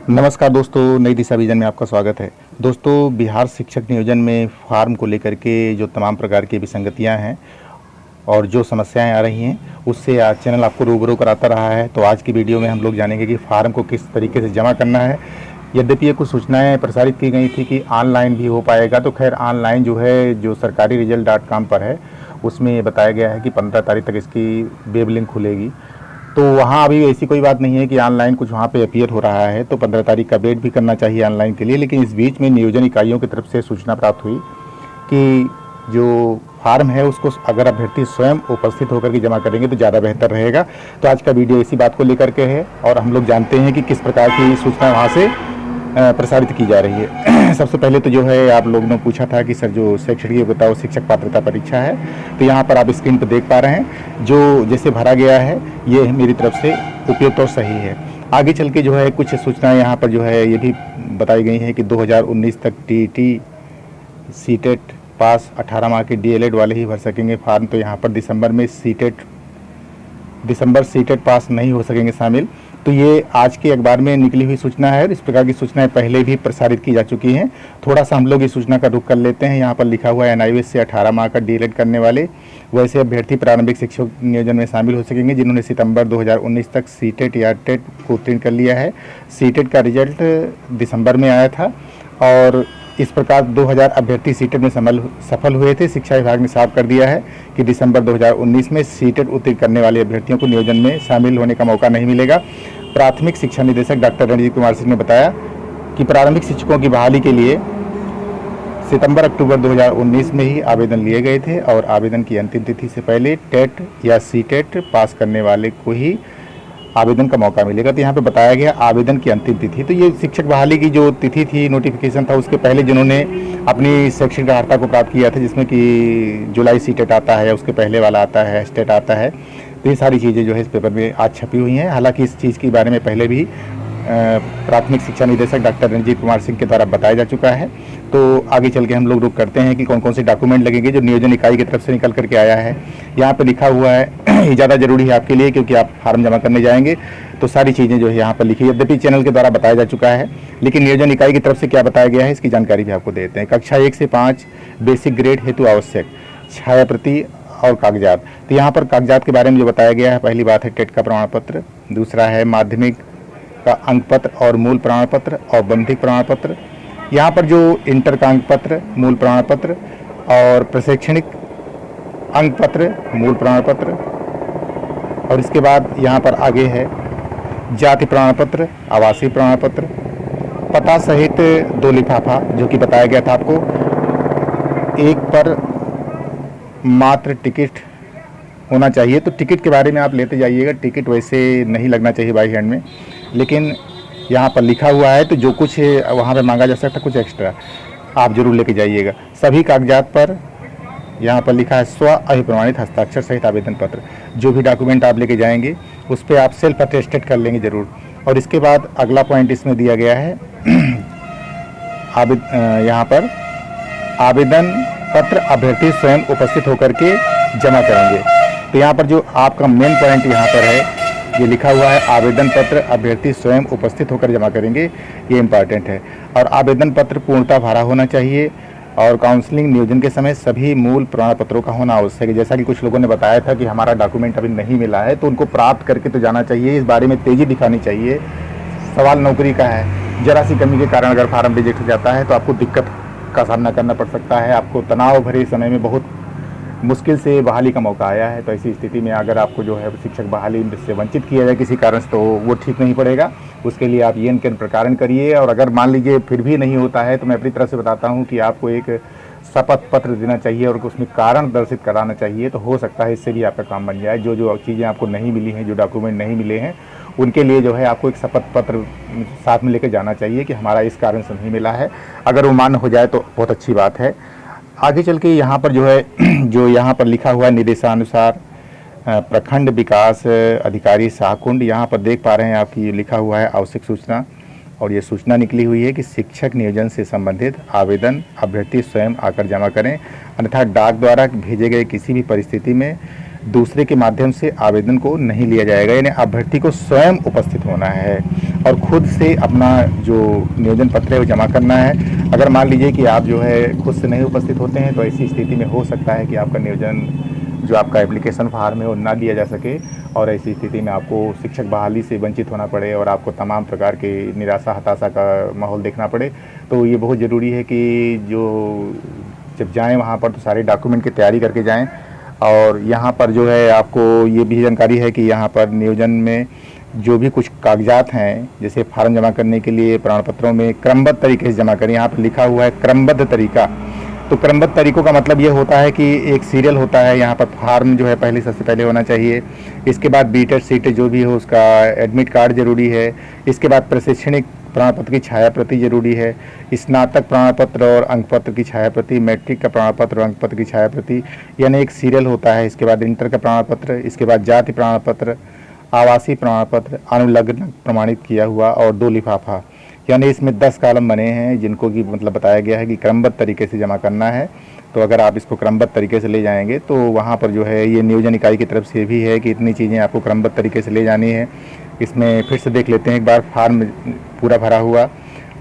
नमस्कार दोस्तों, नई दिशा विजन में आपका स्वागत है। दोस्तों, बिहार शिक्षक नियोजन में फार्म को लेकर के जो तमाम प्रकार की विसंगतियां हैं और जो समस्याएं आ रही हैं, उससे आज चैनल आपको रूबरू कराता रहा है। तो आज की वीडियो में हम लोग जानेंगे कि फार्म को किस तरीके से जमा करना है। यद्यपि ये कुछ सूचनाएं प्रसारित की गई थी कि ऑनलाइन भी हो पाएगा, तो खैर ऑनलाइन जो है जो सरकारी रिजल्ट.com पर है उसमें ये बताया गया है कि 15 तारीख तक इसकी वेब लिंक खुलेगी। तो वहाँ अभी ऐसी कोई बात नहीं है कि ऑनलाइन कुछ वहाँ पे अपीयर हो रहा है, तो 15 तारीख का वेट भी करना चाहिए ऑनलाइन के लिए। लेकिन इस बीच में नियोजन इकाइयों की तरफ से सूचना प्राप्त हुई कि जो फार्म है उसको अगर अभ्यर्थी स्वयं उपस्थित होकर के जमा करेंगे तो ज़्यादा बेहतर रहेगा। तो आज का वीडियो इसी बात को लेकर के है और हम लोग जानते हैं कि किस प्रकार की सूचना वहाँ से प्रसारित की जा रही है। सबसे पहले तो जो है आप लोगों ने पूछा था कि सर जो शैक्षणिक योग्यता और शिक्षक पात्रता परीक्षा है, तो यहाँ पर आप स्क्रीन पर देख पा रहे हैं जो जैसे भरा गया है ये मेरी तरफ से उपयुक्त और सही है। आगे चल के जो है कुछ सूचनाएं यहाँ पर जो है ये भी बताई गई हैं कि 2019 तक टीईटी सीटेट पास 18 माह के डीएलएड वाले ही भर सकेंगे फॉर्म। तो यहाँ पर दिसंबर सीटेट पास नहीं हो सकेंगे शामिल। तो ये आज के अखबार में निकली हुई सूचना है और इस प्रकार की सूचनाएं पहले भी प्रसारित की जा चुकी हैं। थोड़ा सा हम लोग इस सूचना का रुख कर लेते हैं। यहाँ पर लिखा हुआ है एनआईवीएस से 18 माह का डीएलएड करने वाले वैसे अभ्यर्थी प्रारंभिक शिक्षक नियोजन में शामिल हो सकेंगे जिन्होंने सितंबर 2019 तक सीटेट या टेट को उत्तीर्ण कर लिया है। सीटेट का रिजल्ट दिसंबर में आया था और इस प्रकार 2000 अभ्यर्थी सीटेट में सफल हुए थे। शिक्षा विभाग ने साफ कर दिया है कि दिसंबर 2019 में सीटेट उत्तीर्ण करने वाले अभ्यर्थियों को नियोजन में शामिल होने का मौका नहीं मिलेगा। प्राथमिक शिक्षा निदेशक डॉक्टर रणजीत कुमार सिंह ने बताया कि प्रारंभिक शिक्षकों की बहाली के लिए सितंबर-अक्टूबर 2019 में ही आवेदन लिए गए थे और आवेदन की अंतिम तिथि से पहले टेट या सीटेट पास करने वाले को ही आवेदन का मौका मिलेगा। तो यहाँ पे बताया गया आवेदन की अंतिम तिथि, तो ये शिक्षक बहाली की जो तिथि थी, नोटिफिकेशन था, उसके पहले जिन्होंने अपनी शैक्षणिक अर्हता को प्राप्त किया था जिसमें कि जुलाई सीटेट आता है, उसके पहले वाला आता है स्टेट आता है, तो ये सारी चीज़ें जो है इस पेपर में आज छपी हुई हैं। हालांकि इस चीज़ के बारे में पहले भी प्राथमिक शिक्षा निदेशक डॉक्टर रणजीत कुमार सिंह के द्वारा बताया जा चुका है। तो आगे चल के हम लोग रुक करते हैं कि कौन कौन से डॉक्यूमेंट लगेंगे जो नियोजन इकाई की तरफ से निकल करके आया है। यहाँ पर लिखा हुआ है, ये ज़्यादा जरूरी है आपके लिए क्योंकि आप फार्म जमा करने जाएंगे, तो सारी चीज़ें जो है यहाँ पर लिखी है। यद्यपि चैनल के द्वारा बताया जा चुका है लेकिन नियोजन इकाई की तरफ से क्या बताया गया है इसकी जानकारी भी आपको देते हैं। कक्षा 1 से 5 बेसिक ग्रेड हेतु आवश्यक छाया प्रति और कागजात। तो यहाँ पर कागजात के बारे में जो बताया गया है, पहली बात है टेट का प्रमाण पत्र, दूसरा है माध्यमिक का अंक पत्र और मूल प्रमाण पत्र और बंधिक प्रमाण पत्र। यहाँ पर जो इंटर का अंक पत्र, मूल प्रमाण पत्र और प्रशैक्षणिक अंक पत्र, मूल प्रमाण पत्र, और इसके बाद यहाँ पर आगे है जाति प्रमाण पत्र, आवासीय प्रमाण पत्र, पता सहित 2 लिफाफा जो कि बताया गया था आपको। एक पर मात्र टिकट होना चाहिए, तो टिकट के बारे में आप लेते जाइएगा। टिकट वैसे नहीं लगना चाहिए बाई हैंड में, लेकिन यहाँ पर लिखा हुआ है तो जो कुछ वहाँ पे मांगा जा सकता है कुछ एक्स्ट्रा आप जरूर लेके जाइएगा। सभी कागजात पर यहाँ पर लिखा है स्व अभिप्रमाणित हस्ताक्षर सहित आवेदन पत्र। जो भी डॉक्यूमेंट आप लेके जाएंगे उस पर आप सेल्फ अटेस्टेड कर लेंगे जरूर। और इसके बाद अगला पॉइंट इसमें दिया गया है यहाँ पर आवेदन पत्र अभ्यर्थी स्वयं उपस्थित होकर के जमा करेंगे। तो यहाँ पर जो आपका मेन पॉइंट यहाँ पर है ये लिखा हुआ है आवेदन पत्र अभ्यर्थी स्वयं उपस्थित होकर जमा करेंगे, ये इम्पॉर्टेंट है। और आवेदन पत्र पूर्णतः भरा होना चाहिए और काउंसलिंग नियोजन के समय सभी मूल प्रमाण पत्रों का होना आवश्यक है। जैसा कि कुछ लोगों ने बताया था कि हमारा डॉक्यूमेंट अभी नहीं मिला है, तो उनको प्राप्त करके तो जाना चाहिए, इस बारे में तेज़ी दिखानी चाहिए। सवाल नौकरी का है, जरा सी कमी के कारण अगर फार्म रिजेक्ट हो जाता है तो आपको दिक्कत का सामना करना पड़ सकता है। आपको तनाव भरे समय में बहुत मुश्किल से बहाली का मौका आया है, तो ऐसी स्थिति में अगर आपको जो है शिक्षक बहाली से वंचित किया जाए किसी कारण से, तो वो ठीक नहीं पड़ेगा। उसके लिए आप ये केंद्र प्रकारण करिए और अगर मान लीजिए फिर भी नहीं होता है तो मैं अपनी तरफ से बताता हूँ कि आपको एक शपथ पत्र देना चाहिए और उसमें कारण दर्शित कराना चाहिए, तो हो सकता है इससे भी आपका काम बन जाए। जो जो चीज़ें आपको नहीं मिली हैं, जो डॉक्यूमेंट नहीं मिले हैं, उनके लिए जो है आपको एक शपथ पत्र साथ में लेकर जाना चाहिए कि हमारा इस कारण से नहीं मिला है। अगर वो मान्य हो जाए तो बहुत अच्छी बात है। आगे चल के यहाँ पर जो है जो यहाँ पर लिखा हुआ है निर्देशानुसार प्रखंड विकास अधिकारी शाहकुंड, यहाँ पर देख पा रहे हैं आप कि लिखा हुआ है आवश्यक सूचना, और ये सूचना निकली हुई है कि शिक्षक नियोजन से संबंधित आवेदन अभ्यर्थी स्वयं आकर जमा करें, अन्यथा डाक द्वारा भेजे गए किसी भी परिस्थिति में दूसरे के माध्यम से आवेदन को नहीं लिया जाएगा। यानी अभ्यर्थी को स्वयं उपस्थित होना है और खुद से अपना जो नियोजन पत्र है वो जमा करना है। अगर मान लीजिए कि आप जो है खुद से नहीं उपस्थित होते हैं तो ऐसी स्थिति में हो सकता है कि आपका नियोजन जो आपका एप्लीकेशन फॉर्म है वो ना लिया जा सके, और ऐसी स्थिति में आपको शिक्षक बहाली से वंचित होना पड़े और आपको तमाम प्रकार के निराशा हताशा का माहौल देखना पड़े। तो ये बहुत ज़रूरी है कि जो जब जाएं वहाँ पर तो सारे डॉक्यूमेंट की तैयारी करके जाएं। और यहाँ पर जो है आपको ये भी जानकारी है कि यहाँ पर नियोजन में जो भी कुछ कागजात हैं, जैसे फार्म जमा करने के लिए प्रमाण पत्रों में क्रमबद्ध तरीके से जमा करें। यहाँ पर लिखा हुआ है क्रमबद्ध तरीका। तो क्रमबद्ध तरीकों का मतलब ये होता है कि एक सीरियल होता है, यहाँ पर फार्म जो है पहले सबसे पहले होना चाहिए। इसके बाद बीटेड सीटेड जो भी हो उसका एडमिट कार्ड जरूरी है। इसके बाद प्रशिक्षणिक प्रमाण पत्र की छाया प्रति जरूरी है। स्नातक प्रमाण पत्र और अंक पत्र की छाया प्रति, मैट्रिक का प्रमाण पत्र और अंक पत्र की छाया प्रति, यानी एक सीरियल होता है। इसके बाद इंटर का प्रमाण पत्र, इसके बाद जाति प्रमाण पत्र, आवासीय प्रमाण पत्र, अनुलग्न प्रमाणित किया हुआ और 2 लिफाफा, यानी इसमें 10 कॉलम बने हैं जिनको कि मतलब बताया गया है कि क्रमबद्ध तरीके से जमा करना है। तो अगर आप इसको क्रमबद्ध तरीके से ले जाएंगे तो वहाँ पर जो है ये नियोजन इकाई की तरफ से भी है कि इतनी चीज़ें आपको क्रमबद्ध तरीके से ले जानी है। इसमें फिर से देख लेते हैं एक बार, फार्म पूरा भरा हुआ,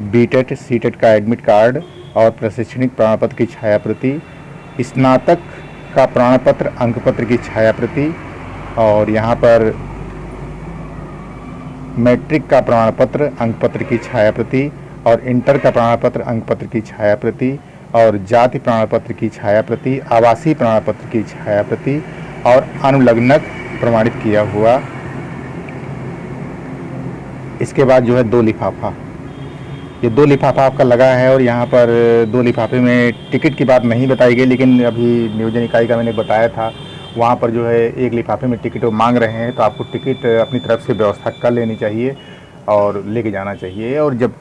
बीटेड सीटेड का एडमिट कार्ड और प्रशिक्षणिक प्रमाण पत्र की छाया प्रति, स्नातक का प्रमाण पत्र अंक पत्र की छाया प्रति, और यहाँ पर मैट्रिक का प्रमाण पत्र अंक पत्र की छाया प्रति, और इंटर का प्रमाण पत्र अंक पत्र की छाया प्रति, और जाति प्रमाण पत्र की छाया प्रति, आवासीय प्रमाण पत्र की छाया प्रति और अनुलग्नक प्रमाणित किया हुआ। इसके बाद जो है 2 लिफाफा, ये 2 लिफाफा आपका लगा है। और यहाँ पर 2 लिफाफे में टिकट की बात नहीं बताई गई, लेकिन अभी नियोजन इकाई का मैंने बताया था वहाँ पर जो है एक लिफाफे में टिकट वो मांग रहे हैं, तो आपको टिकट अपनी तरफ से व्यवस्था कर लेनी चाहिए और लेके जाना चाहिए। और जब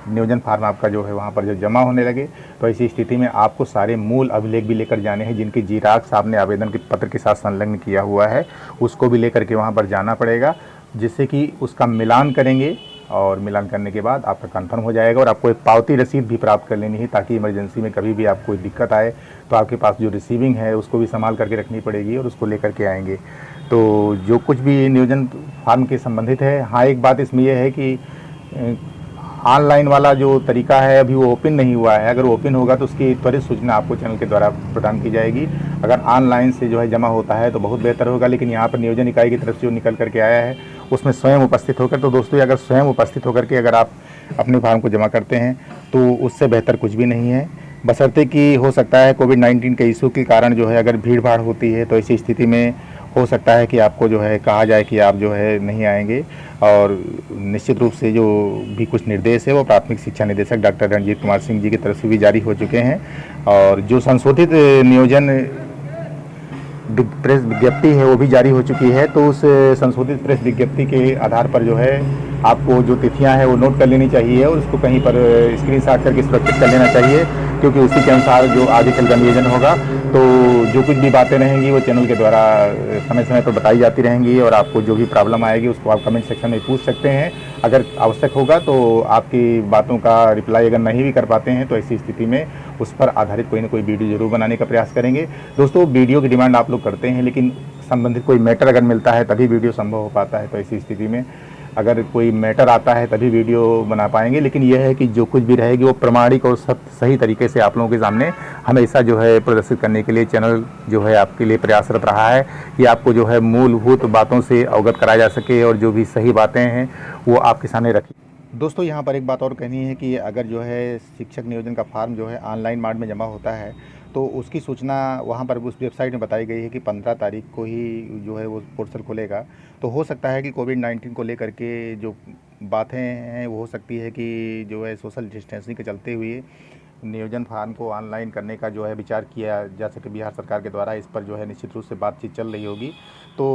नियोजन फार्म आपका जो है वहाँ पर जब जमा होने लगे तो ऐसी स्थिति में आपको सारे मूल अभिलेख भी लेकर जाने हैं, जिनकी जीराक्स आपने आवेदन के पत्र के साथ संलग्न किया हुआ है उसको भी लेकर के वहाँ पर जाना पड़ेगा, जिससे कि उसका मिलान करेंगे और मिलान करने के बाद आपका कंफर्म हो जाएगा। और आपको एक पावती रसीद भी प्राप्त कर लेनी है ताकि इमरजेंसी में कभी भी आपको कोई दिक्कत आए तो आपके पास जो रिसीविंग है उसको भी संभाल करके रखनी पड़ेगी और उसको लेकर के आएंगे। तो जो कुछ भी नियोजन फार्म के संबंधित है, हाँ एक बात इसमें यह है कि ऑनलाइन वाला जो तरीका है अभी वो ओपन नहीं हुआ है। अगर ओपन होगा तो उसकी त्वरित सूचना आपको चैनल के द्वारा प्रदान की जाएगी। अगर ऑनलाइन से जो है जमा होता है तो बहुत बेहतर होगा, लेकिन यहाँ पर नियोजन इकाई की तरफ से जो निकल करके आया है उसमें स्वयं उपस्थित होकर, तो दोस्तों अगर स्वयं उपस्थित होकर के अगर आप अपने फार्म को जमा करते हैं तो उससे बेहतर कुछ भी नहीं है। बशर्ते कि हो सकता है कोविड-19 के इशू के कारण जो है अगर भीड़ भाड़ होती है तो ऐसी स्थिति में हो सकता है कि आपको जो है कहा जाए कि आप जो है नहीं आएंगे। और निश्चित रूप से जो भी कुछ निर्देश है वो प्राथमिक शिक्षा निदेशक डॉक्टर रणजीत कुमार सिंह जी की तरफ से भी जारी हो चुके हैं। और जो संशोधित नियोजन प्रेस विज्ञप्ति है वो भी जारी हो चुकी है। तो उस संशोधित प्रेस विज्ञप्ति के आधार पर जो है आपको जो तिथियां हैं वो नोट कर लेनी चाहिए और उसको कहीं पर स्क्रीनशॉट करके सुरक्षित कर लेना चाहिए, क्योंकि उसी के अनुसार जो आगे चल का नियोजन होगा तो जो कुछ भी बातें रहेंगी वो चैनल के द्वारा समय समय पर बताई जाती रहेंगी। और आपको जो भी प्रॉब्लम आएगी उसको आप कमेंट सेक्शन में पूछ सकते हैं। अगर आवश्यक होगा तो आपकी बातों का रिप्लाई अगर नहीं भी कर पाते हैं तो ऐसी स्थिति में उस पर आधारित कोई ना कोई वीडियो जरूर बनाने का प्रयास करेंगे। दोस्तों वीडियो की डिमांड आप लोग करते हैं, लेकिन संबंधित कोई मैटर अगर मिलता है तभी वीडियो संभव हो पाता है। तो ऐसी स्थिति में अगर कोई मैटर आता है तभी वीडियो बना पाएंगे, लेकिन यह है कि जो कुछ भी रहेगी वो प्रमाणिक और सही तरीके से आप लोगों के सामने हमेशा जो है प्रदर्शित करने के लिए चैनल जो है आपके लिए प्रयासरत रहा है कि आपको जो है मूलभूत बातों से अवगत कराया जा सके और जो भी सही बातें हैं वो आपके सामने रखी। दोस्तों यहाँ पर एक बात और कहनी है कि अगर जो है शिक्षक नियोजन का फॉर्म जो है ऑनलाइन मोड में जमा होता है तो उसकी सूचना वहाँ पर उस वेबसाइट में बताई गई है कि 15 तारीख को ही जो है वो पोर्टल खुलेगा। तो हो सकता है कि कोविड-19 को लेकर के जो बातें हैं वो हो सकती है कि जो है सोशल डिस्टेंसिंग के चलते हुए नियोजन फॉर्म को ऑनलाइन करने का जो है विचार किया जा सके बिहार सरकार के द्वारा। इस पर जो है निश्चित रूप से बातचीत चल रही होगी। तो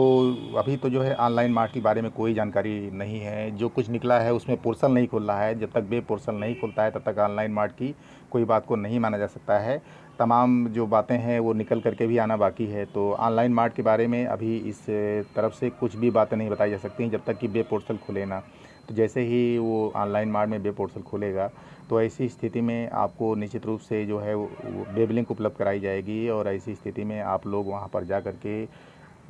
अभी तो जो है ऑनलाइन मार्ट के बारे में कोई जानकारी नहीं है। जो कुछ निकला है उसमें पोर्टल नहीं खुल रहा है। जब तक वेब पोर्टल नहीं खुलता है तब तक ऑनलाइन मार्ट की कोई बात को नहीं माना जा सकता है। तमाम जो बातें हैं वो निकल करके भी आना बाकी है। तो ऑनलाइन मार्ट के बारे में अभी इस तरफ से कुछ भी बातें नहीं बताई जा सकती जब तक कि वेब पोर्टल खुले ना। तो जैसे ही वो ऑनलाइन मार्ट में वेब पोर्टल खुलेगा तो ऐसी स्थिति में आपको निश्चित रूप से जो है वेब लिंक उपलब्ध कराई जाएगी और ऐसी स्थिति में आप लोग वहाँ पर जा कर के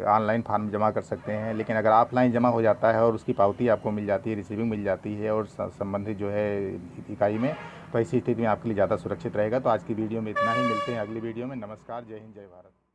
ऑनलाइन फॉर्म जमा कर सकते हैं। लेकिन अगर ऑफलाइन जमा हो जाता है और उसकी पावती आपको मिल जाती है, रिसीविंग मिल जाती है और संबंधित जो है इकाई में, तो ऐसी स्थिति में आपके लिए ज़्यादा सुरक्षित रहेगा। तो आज की वीडियो में इतना ही, मिलते हैं अगली वीडियो में। नमस्कार, जय हिंद, जय भारत।